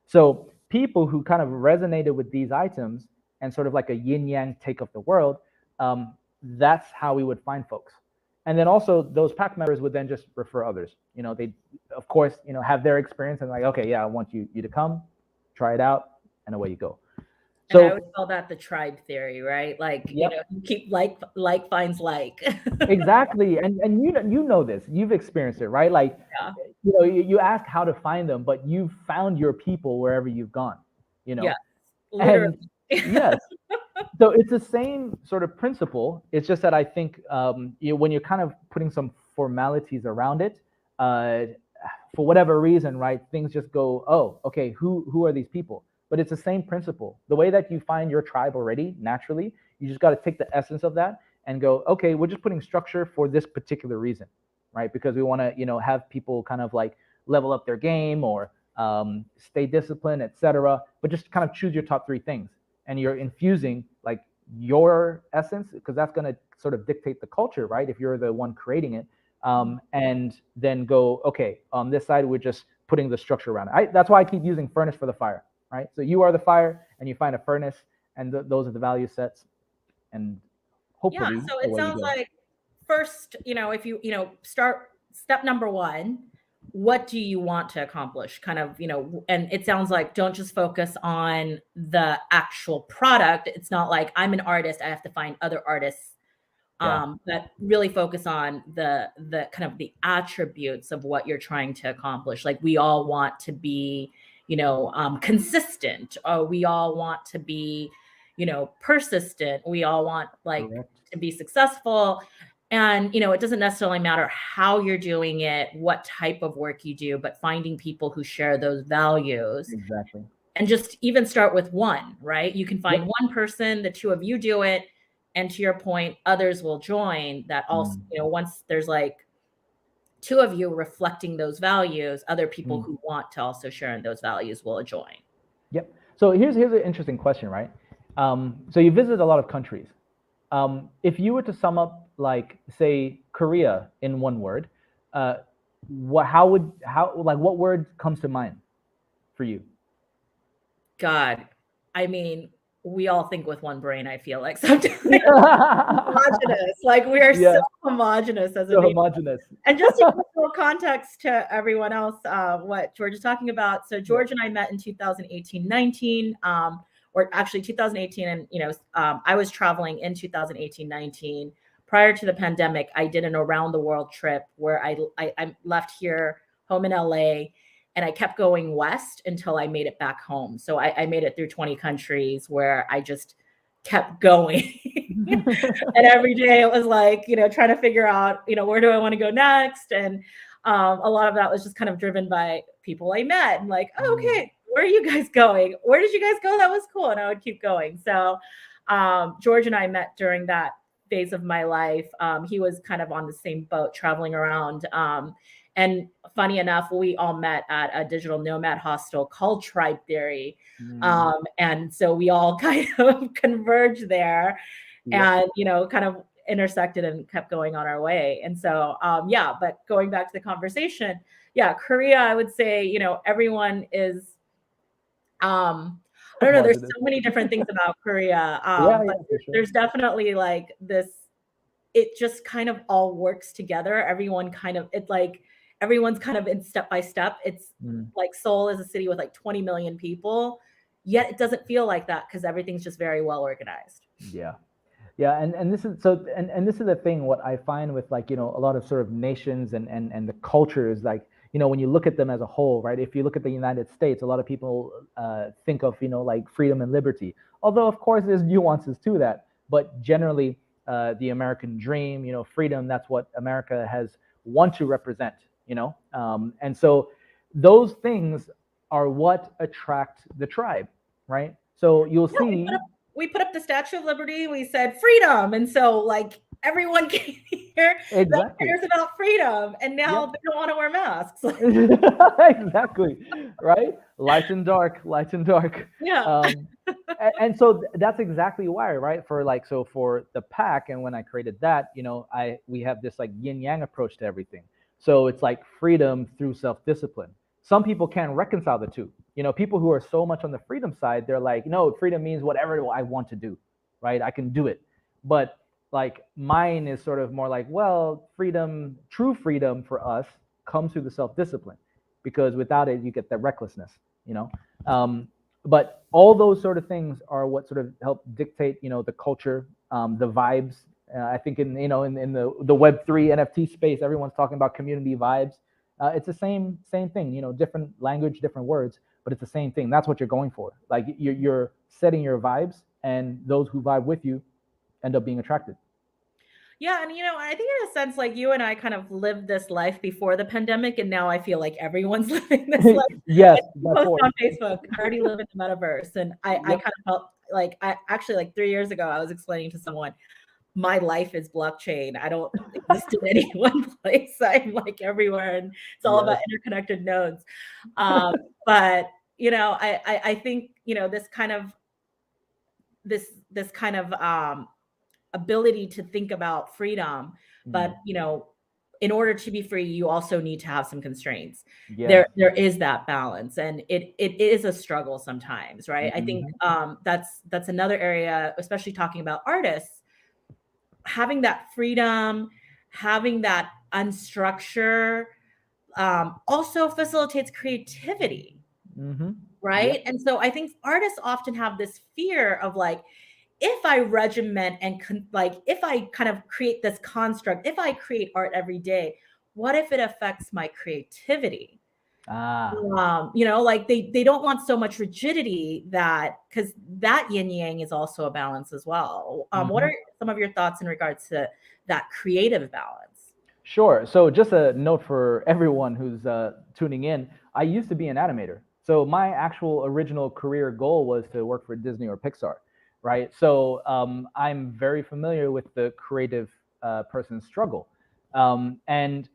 B: So people who kind of resonated with these items and sort of like a yin yang take of the world, that's how we would find folks. And then also those pack members would then just refer others. They, of course, have their experience and like, okay, yeah, I want you to come, try it out, and away you go.
A: So and I would call that the tribe theory, right? Like, you keep like finds like.
B: Exactly. And you know this, you've experienced it, right? Like, you ask how to find them, but you've found your people wherever you've gone,
A: Yes, literally.
B: And yes. So it's the same sort of principle. It's just that I think when you're kind of putting some formalities around it, for whatever reason, right, things just go, oh, okay, who are these people? But it's the same principle. The way that you find your tribe already, naturally, you just got to take the essence of that and go, okay, we're just putting structure for this particular reason, right? Because we want to, have people kind of like level up their game or stay disciplined, etc. But just kind of choose your top 3 things. And you're infusing like your essence, because that's going to sort of dictate the culture, right? If you're the one creating it, and then go, okay, on this side, we're just putting the structure around it. That's why I keep using furnace for the fire, right? So you are the fire and you find a furnace, and those are the value sets. And hopefully,
A: so it sounds like first, if you, start step number one, what do you want to accomplish? Kind of, and it sounds like don't just focus on the actual product. It's not like I'm an artist, I have to find other artists. But really focus on the kind of the attributes of what you're trying to accomplish. Like we all want to be, consistent. We all want to be, persistent. We all want to be successful. And, it doesn't necessarily matter how you're doing it, what type of work you do, but finding people who share those values.
B: Exactly.
A: And just even start with one, right? You can find one person, the two of you do it. And to your point, others will join that also, once there's like two of you reflecting those values, other people who want to also share in those values will join.
B: Yep. So here's an interesting question, right? So you visit a lot of countries. If you were to sum up, like, say, Korea in one word, what word comes to mind for you?
A: God, I mean, we all think with one brain, I feel like sometimes. Homogenous. Like we are so homogenous as a
B: homogenous.
A: And just to put more context to everyone else, what George is talking about. So George and I met in 2018-19, or actually 2018. And, I was traveling in 2018-19. Prior to the pandemic, I did an around the world trip where I left here, home in LA, and I kept going west until I made it back home. So I made it through 20 countries where I just kept going. And every day it was like, trying to figure out, where do I want to go next? And a lot of that was just kind of driven by people I met and like, oh, okay, where are you guys going? Where did you guys go? That was cool. And I would keep going. So George and I met during that phase of my life. He was kind of on the same boat traveling around. And funny enough, we all met at a digital nomad hostel called Tribe Theory. And so we all kind of converged there and, kind of intersected and kept going on our way. And so, but going back to the conversation, Korea, I would say, everyone is, I don't know, there's so many different things about Korea. But there's definitely like this, it just kind of all works together. Everyone kind of, it's like, everyone's kind of in step by step. It's like Seoul is a city with like 20 million people, yet it doesn't feel like that because everything's just very well organized.
B: Yeah. And this is so, and this is the thing, what I find with like, a lot of sort of nations and the cultures, like, when you look at them as a whole, right? If you look at the United States, a lot of people think of, like freedom and liberty, although of course there's nuances to that, but generally the American dream, freedom, that's what America has want to represent. And so those things are what attract the tribe, right? So you'll see.
A: We put up the Statue of Liberty. We said freedom, and so like everyone came here that cares about freedom, and now they don't want to wear masks.
B: Exactly, right? Light and dark.
A: Yeah.
B: And so that's exactly why, right? For the pack, and when I created that, we have this like yin yang approach to everything. So it's like freedom through self-discipline. Some people can't reconcile the two. People who are so much on the freedom side, they're like, no, freedom means whatever I want to do, right? I can do it. But like mine is sort of more like, well, freedom, true freedom for us comes through the self-discipline, because without it, you get that recklessness, but all those sort of things are what sort of help dictate, the culture, the vibes. I think in the Web3 NFT space, everyone's talking about community vibes. It's the same thing, different language, different words, but it's the same thing. That's what you're going for. Like you're setting your vibes, and those who vibe with you end up being attracted.
A: Yeah. And, I think in a sense, like you and I kind of lived this life before the pandemic, and now I feel like everyone's living this life.
B: Yes.
A: I post on Facebook, I already live in the metaverse. And I kind of felt like, I actually, like 3 years ago, I was explaining to someone, my life is blockchain. I don't exist in any one place. I'm like everywhere, and it's all about interconnected nodes. But, I think, this kind of ability to think about freedom, but, in order to be free, you also need to have some constraints. There is that balance, and it is a struggle sometimes, right? I think that's another area, especially talking about artists, having that freedom, having that unstructured also facilitates creativity, right?
B: Yep.
A: And so I think artists often have this fear of like, if I regiment and if I kind of create this construct, if I create art every day, what if it affects my creativity? Like they don't want so much rigidity, that because that yin yang is also a balance as well. What are some of your thoughts in regards to that creative balance?
B: Sure. So just a note for everyone who's tuning in, I used to be an animator. So my actual original career goal was to work for Disney or Pixar, right? So I'm very familiar with the creative person's struggle. And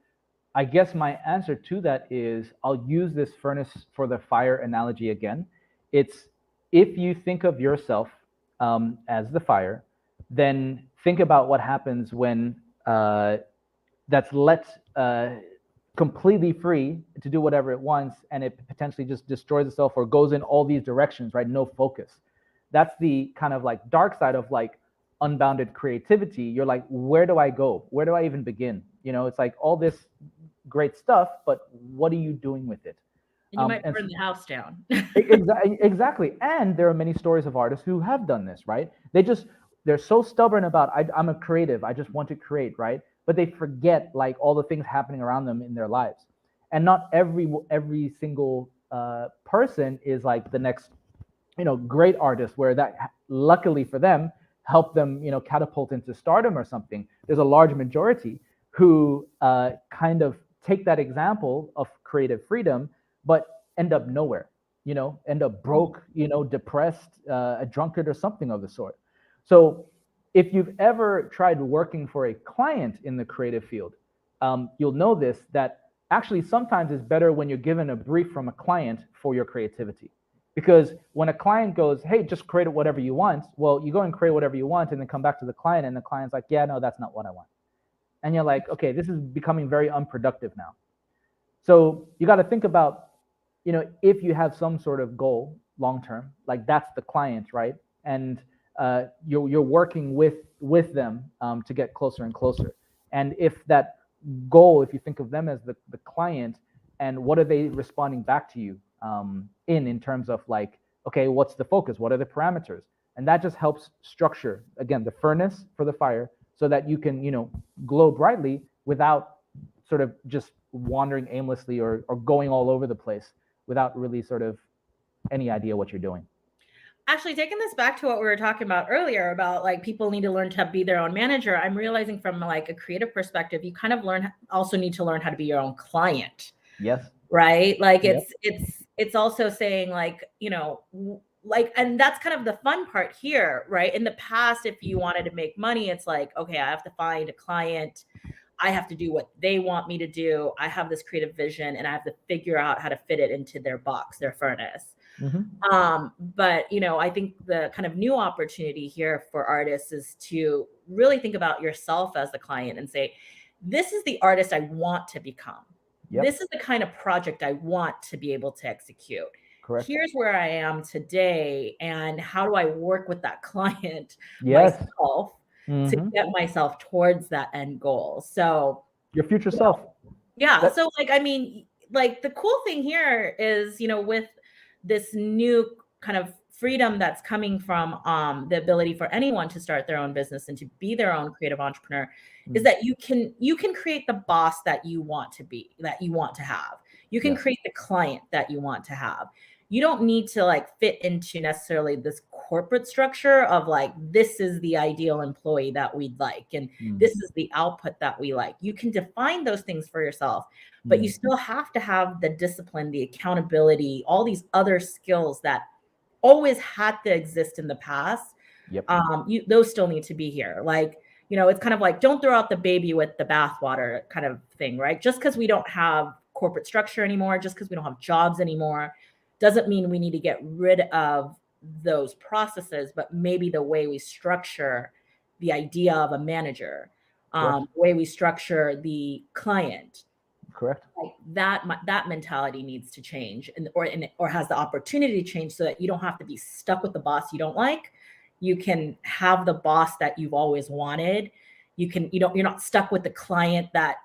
B: I guess my answer to that is, I'll use this furnace for the fire analogy again. It's, if you think of yourself as the fire, then think about what happens when that's let completely free to do whatever it wants, and it potentially just destroys itself or goes in all these directions, right? No focus. That's the kind of like dark side of like unbounded creativity. You're like, where do I go? Where do I even begin? It's like all this great stuff, but what are you doing with it?
A: And you might burn the house down.
B: Exactly. And there are many stories of artists who have done this, right? They're so stubborn about, I'm a creative, I just want to create, right? But they forget like all the things happening around them in their lives. And not every single person is like the next, great artist, where that luckily for them helped them, catapult into stardom or something. There's a large majority who kind of take that example of creative freedom, but end up nowhere, end up broke, depressed, a drunkard or something of the sort. So if you've ever tried working for a client in the creative field, you'll know this, that actually sometimes it's better when you're given a brief from a client for your creativity. Because when a client goes, hey, just create whatever you want, well, you go and create whatever you want and then come back to the client, and the client's like, yeah, no, that's not what I want. And you're like, okay, this is becoming very unproductive now. So you got to think about, if you have some sort of goal long-term, like that's the client, right? And you're working with them to get closer and closer. And if that goal, if you think of them as the client, and what are they responding back to you in terms of like, okay, what's the focus? What are the parameters? And that just helps structure, again, the furnace for the fire, so that you can, glow brightly without sort of just wandering aimlessly or going all over the place without really sort of any idea what you're doing.
A: Actually, taking this back to what we were talking about earlier about like people need to learn to be their own manager, I'm realizing from like a creative perspective, you kind of also need to learn how to be your own client.
B: Yes.
A: Right? Like it's also saying like, like, and that's kind of the fun part here, right? In the past, if you wanted to make money, it's like, okay, I have to find a client. I have to do what they want me to do. I have this creative vision and I have to figure out how to fit it into their box, their furnace. But, I think the kind of new opportunity here for artists is to really think about yourself as the client and say, this is the artist I want to become. Yep. This is the kind of project I want to be able to execute.
B: Correct.
A: Here's where I am today, and how do I work with that client myself to get myself towards that end goal? So
B: your future self.
A: Yeah. So like, I mean, like the cool thing here is, with this new kind of freedom that's coming from the ability for anyone to start their own business and to be their own creative entrepreneur, is that you can create the boss that you want to be, that you want to have. You can create the client that you want to have. You don't need to like fit into necessarily this corporate structure of like, this is the ideal employee that we'd like, and this is the output that we like. You can define those things for yourself, but you still have to have the discipline, the accountability, all these other skills that always had to exist in the past.
B: Yep.
A: Those still need to be here. Like, it's kind of like, don't throw out the baby with the bathwater kind of thing, right? Just because we don't have corporate structure anymore, just because we don't have jobs anymore, doesn't mean we need to get rid of those processes, but maybe the way we structure the idea of a manager, the way we structure the client.
B: Correct.
A: Like that mentality needs to change, or has the opportunity to change, so that you don't have to be stuck with the boss you don't like. You can have the boss that you've always wanted. you're not stuck with the client that,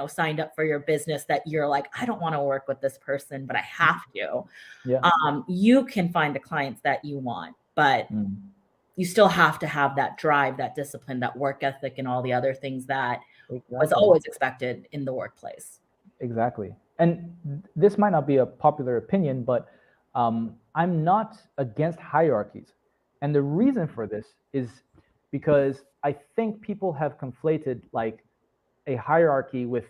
A: signed up for your business that you're like, I don't want to work with this person, but I have to.
B: Yeah.
A: You can find the clients that you want, but you still have to have that drive, that discipline, that work ethic, and all the other things that was always expected in the workplace.
B: Exactly. And this might not be a popular opinion, but I'm not against hierarchies. And the reason for this is because I think people have conflated like a hierarchy with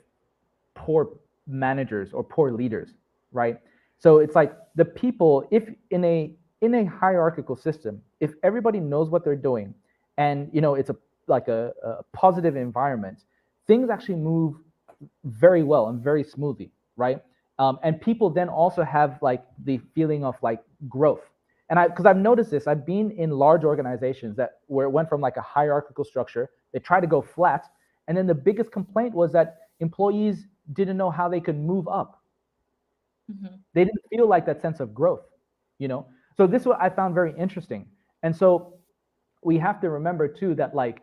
B: poor managers or poor leaders, right? So it's like the people, if in a hierarchical system, if everybody knows what they're doing and it's a positive environment, things actually move very well and very smoothly, right? And people then also have like the feeling of like growth. And because I've noticed this, I've been in large organizations where it went from like a hierarchical structure, they tried to go flat, and then the biggest complaint was that employees didn't know how they could move up. They didn't feel like that sense of growth, So this is what I found very interesting. And so we have to remember too that like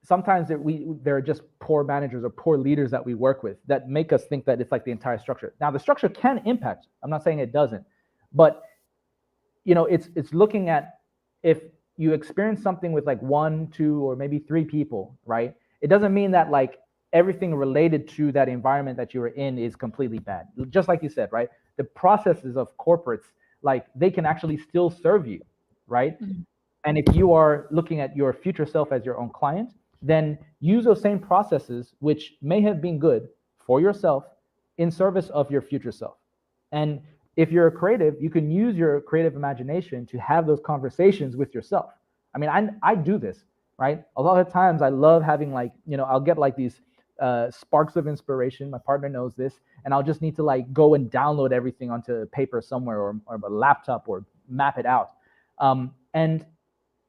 B: sometimes there are just poor managers or poor leaders that we work with that make us think that it's like the entire structure. Now the structure can impact. I'm not saying it doesn't, but it's looking at if you experience something with like 1, 2, or maybe 3 people, right? It doesn't mean that like everything related to that environment that you were in is completely bad. Just like you said, right? The processes of corporates, like they can actually still serve you, right? And if you are looking at your future self as your own client, then use those same processes, which may have been good for yourself, in service of your future self. And if you're a creative, you can use your creative imagination to have those conversations with yourself. I mean, I do this, right? A lot of times I love having like, I'll get like these sparks of inspiration. My partner knows this. And I'll just need to like go and download everything onto paper somewhere or a laptop or map it out. And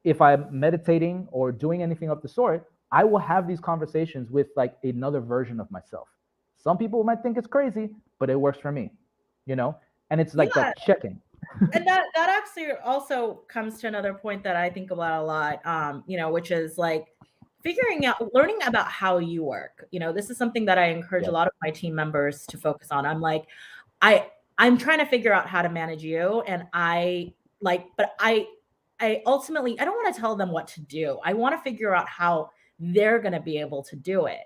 B: if I'm meditating or doing anything of the sort, I will have these conversations with like another version of myself. Some people might think it's crazy, but it works for me, and it's like that check-in.
A: And that actually also comes to another point that I think about a lot, which is like learning about how you work. This is something that I encourage a lot of my team members to focus on. I'm like, I'm trying to figure out how to manage you. And I ultimately, I don't want to tell them what to do. I want to figure out how they're going to be able to do it.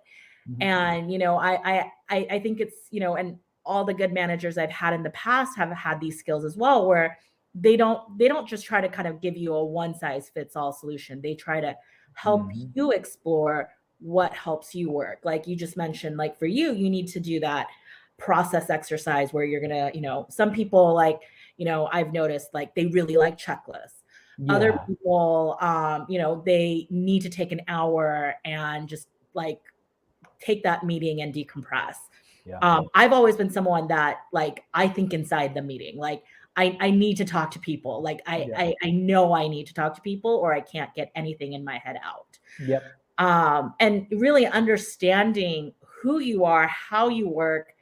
A: And, I think it's, and all the good managers I've had in the past have had these skills as well, where they don't just try to kind of give you a one size fits all solution. They try to help you explore what helps you work. Like you just mentioned, like for you need to do that process exercise where you're going to, some people like, I've noticed like they really like checklists. Other people, they need to take an hour and just like take that meeting and decompress. I've always been someone that like, I think inside the meeting, like I need to talk to people. Like I know I need to talk to people or I can't get anything in my head out. And really understanding who you are, how you work.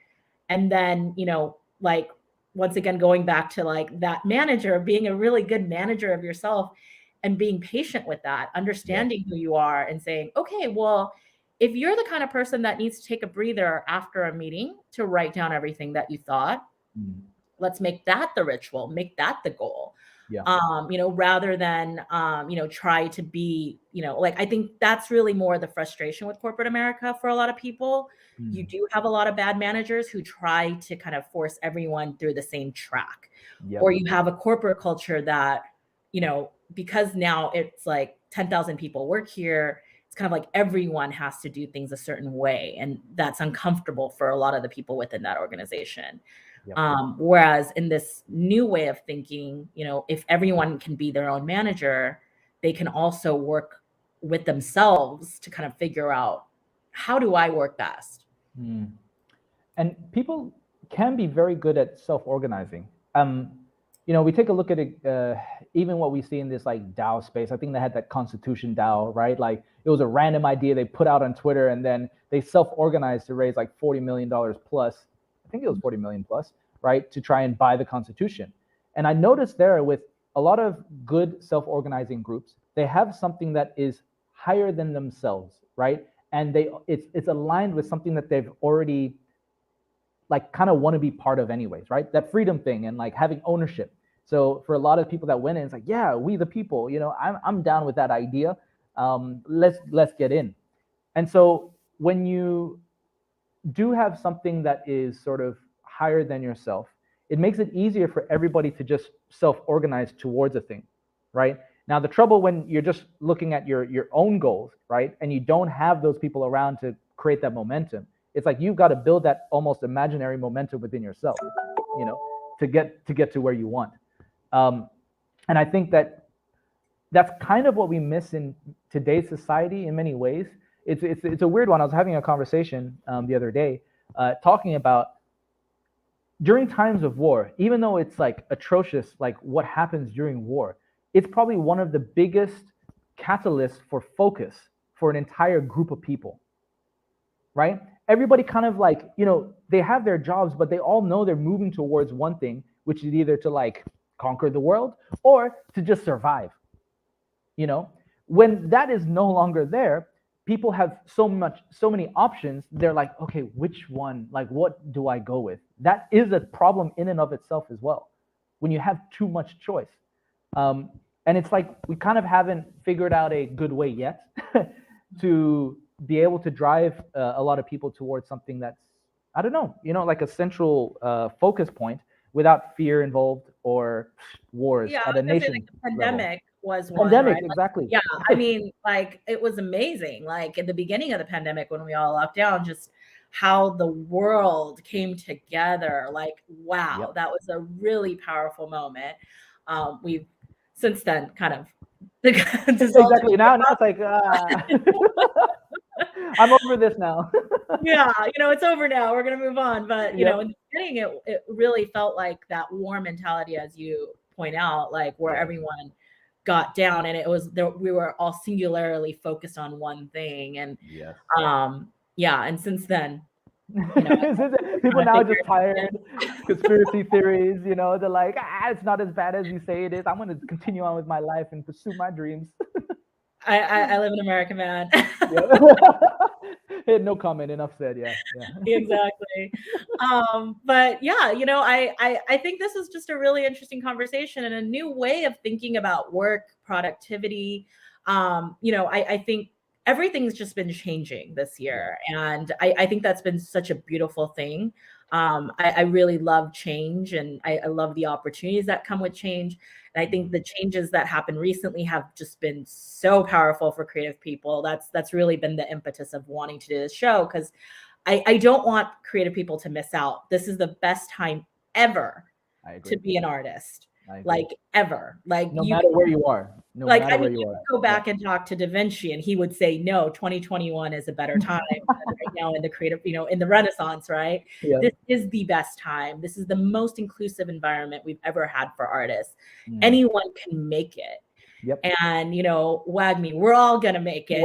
A: And then, like, once again, going back to like that manager, being a really good manager of yourself and being patient with that, understanding who you are and saying, okay, well, if you're the kind of person that needs to take a breather after a meeting to write down everything that you thought, let's make that the ritual, make that the goal. Rather than, try to be, like, I think that's really more the frustration with corporate America for a lot of people. You do have a lot of bad managers who try to kind of force everyone through the same track. Or you have a corporate culture that, because now it's like 10,000 people work here, it's kind of like everyone has to do things a certain way. And that's uncomfortable for a lot of the people within that organization. Whereas in this new way of thinking, if everyone can be their own manager, they can also work with themselves to kind of figure out, how do I work best?
B: And people can be very good at self-organizing. We take a look at it, even what we see in this like DAO space. I think they had that Constitution DAO, right? Like it was a random idea they put out on Twitter, and then they self-organized to raise like $40 million plus. I think it was 40 million plus, right? To try and buy the Constitution. And I noticed there with a lot of good self-organizing groups, they have something that is higher than themselves, right? and it's aligned with something that they've already like kind of want to be part of anyways, right? That freedom thing and like having ownership. So for a lot of people that went in, it's like, yeah, we the people, I'm down with that idea. Let's get in. And so when you do have something that is sort of higher than yourself, it makes it easier for everybody to just self-organize towards a thing, right? Now, the trouble when you're just looking at your own goals, right, and you don't have those people around to create that momentum, it's like you've got to build that almost imaginary momentum within yourself, to get to where you want. And I think that's kind of what we miss in today's society in many ways. It's a weird one. I was having a conversation the other day talking about during times of war, even though it's like atrocious, like what happens during war, it's probably one of the biggest catalysts for focus for an entire group of people, right? Everybody kind of like, they have their jobs, but they all know they're moving towards one thing, which is either to like conquer the world or to just survive. When that is no longer there, people have so many options. They're like, okay, which one, like, what do I go with? That is a problem in and of itself as well, when you have too much choice. And it's like, we kind of haven't figured out a good way yet to be able to drive a lot of people towards something that's, I don't know, like a central focus point without fear involved or wars at a nation
A: like the pandemic
B: level.
A: Was one,
B: Pandemic,
A: right?
B: exactly.
A: Yeah, I mean, like it was amazing. Like in the beginning of the pandemic, when we all locked down, just how the world came together. Like, wow,
B: Yep.
A: that was a really powerful moment. We've since then kind of
B: exactly. Now it's like I'm over this now.
A: Yeah, it's over now. We're gonna move on. But in the beginning, it really felt like that war mentality, as you point out, like where everyone got down, and it was there. We were all singularly focused on one thing, and and since then,
B: people now are just tired. Conspiracy theories, they're like, it's not as bad as you say it is. I'm going to continue on with my life and pursue my dreams.
A: I live in America, man.
B: Hey, no comment. Enough said. Yeah.
A: Exactly. But yeah, I think this is just a really interesting conversation and a new way of thinking about work, productivity. I think everything's just been changing this year, and I think that's been such a beautiful thing. I really love change, and I love the opportunities that come with change. And I think the changes that happened recently have just been so powerful for creative people. That's really been the impetus of wanting to do this show, because I don't want creative people to miss out. This is the best time ever to be an artist. Like ever. Like
B: no matter where you are.
A: You go back and talk to Da Vinci, and he would say, no, 2021 is a better time right now in the creative, in the Renaissance, right? Yeah. This is the best time. This is the most inclusive environment we've ever had for artists. Anyone can make it.
B: Yep.
A: And, WAGMI, we're all going to make it.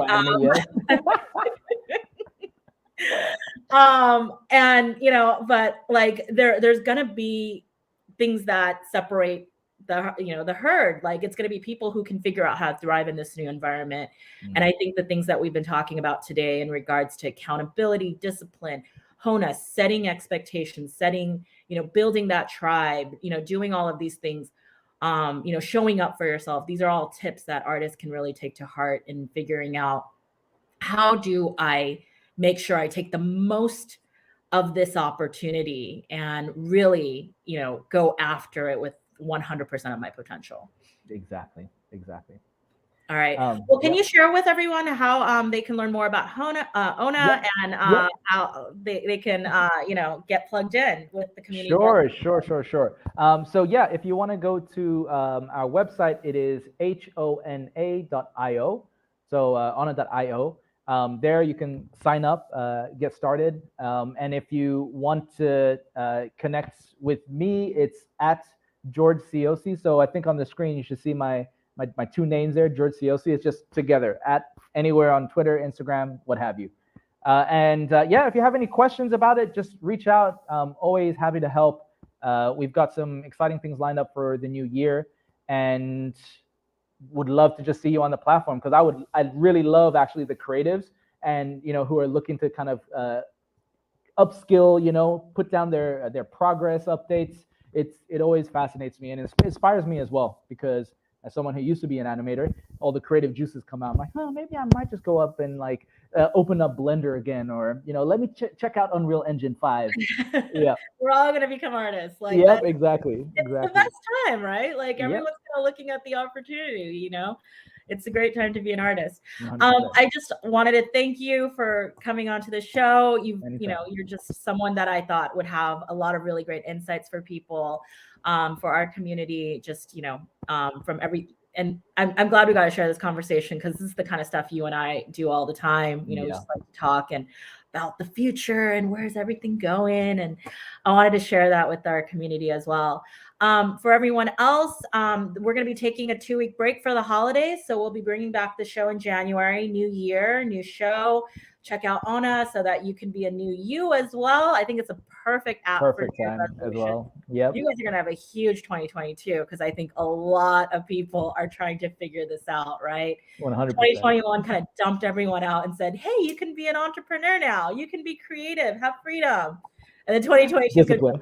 A: But like there's going to be things that separate the herd. Like it's going to be people who can figure out how to thrive in this new environment. And I think the things that we've been talking about today in regards to accountability, discipline, Hona, setting expectations, building that tribe, doing all of these things, showing up for yourself. These are all tips that artists can really take to heart in figuring out, how do I make sure I take the most of this opportunity and really, go after it with 100% of my potential.
B: Exactly.
A: All right. Well, can you share with everyone how they can learn more about Hona, and how they can, get plugged in with the community?
B: Sure. So yeah, if you want to go to our website, it is hona.io. So hona.io. There you can sign up, get started. And if you want to connect with me, it's at George Siosi. So I think on the screen you should see my two names there, George Siosi. It's just together at anywhere on Twitter, Instagram, what have you. If you have any questions about it, just reach out. Always happy to help. We've got some exciting things lined up for the new year, and would love to just see you on the platform, because I'd really love actually the creatives and who are looking to kind of upskill, put down their progress updates. It always fascinates me, and it inspires me as well, because as someone who used to be an animator, all the creative juices come out. I'm like, maybe I might just go up and like open up Blender again, or let me check out Unreal Engine 5. Yeah,
A: we're all gonna become artists. Like,
B: yep, exactly.
A: It's the best time, right? Like, everyone's kind of looking at the opportunity. It's a great time to be an artist.
B: 100%.
A: I just wanted to thank you for coming onto the show. You're just someone that I thought would have a lot of really great insights for people, for our community, just, from and I'm glad we got to share this conversation, because this is the kind of stuff you and I do all the time. We just like to talk and about the future and where's everything going. And I wanted to share that with our community as well. For everyone else, we're going to be taking a 2-week break for the holidays. So we'll be bringing back the show in January, new year, new show. Check out Hona so that you can be a new you as well. I think it's a perfect app for
B: time as well. Yep.
A: You guys are going to have a huge 2022, because I think a lot of people are trying to figure this out, right?
B: 100%.
A: 2021 kind of dumped everyone out and said, hey, you can be an entrepreneur now. You can be creative, have freedom. And then 2022
B: discipline.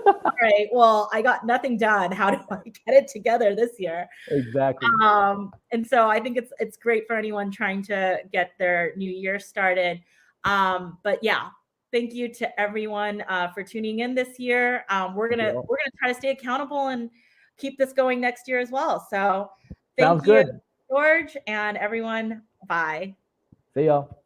A: All right, well, I got nothing done. How do I get it together this year?
B: Exactly.
A: And so I think it's great for anyone trying to get their new year started. But yeah, thank you to everyone for tuning in this year. We're gonna try to stay accountable and keep this going next year as well. So thank you, George, and everyone. Bye.
B: See y'all.